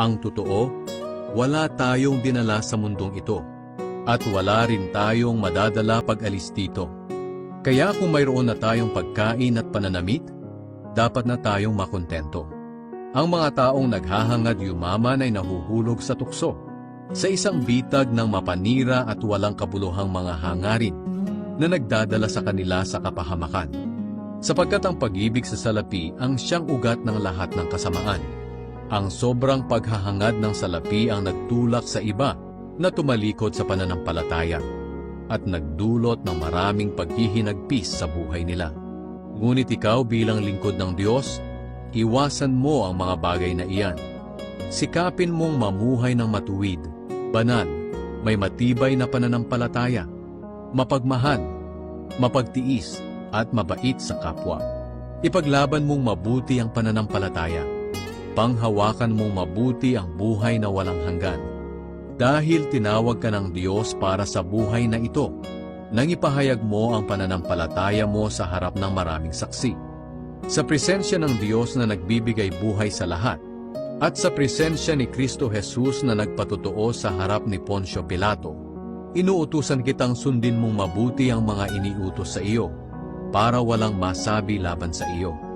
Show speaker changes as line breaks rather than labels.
Ang totoo, wala tayong dinala sa mundong ito, at wala rin tayong madadala pag alis dito. Kaya kung mayroon na tayong pagkain at pananamit, dapat na tayong makontento. Ang mga taong naghahangad yumaman ay nahuhulog sa tukso, sa isang bitag ng mapanira at walang kabuluhang mga hangarin na nagdadala sa kanila sa kapahamakan. Sapagkat ang pag-ibig sa salapi ang siyang ugat ng lahat ng kasamaan. Ang sobrang paghahangad ng salapi ang nagtulak sa iba na tumalikod sa pananampalataya at nagdulot ng maraming paghihinagpis sa buhay nila. Ngunit ikaw bilang lingkod ng Diyos, iwasan mo ang mga bagay na iyan. Sikapin mong mamuhay ng matuwid, banal, may matibay na pananampalataya, mapagmahal, mapagtiis, at mabait sa kapwa. Ipaglaban mong mabuti ang pananampalataya. Panghawakan mong mabuti ang buhay na walang hanggan. Dahil tinawag ka ng Diyos para sa buhay na ito, nang ipahayag mo ang pananampalataya mo sa harap ng maraming saksi. Sa presensya ng Diyos na nagbibigay buhay sa lahat, at sa presensya ni Kristo Jesus na nagpatotoo sa harap ni Poncio Pilato, inuutusan kitang sundin mong mabuti ang mga iniutos sa iyo, para walang masabi laban sa iyo.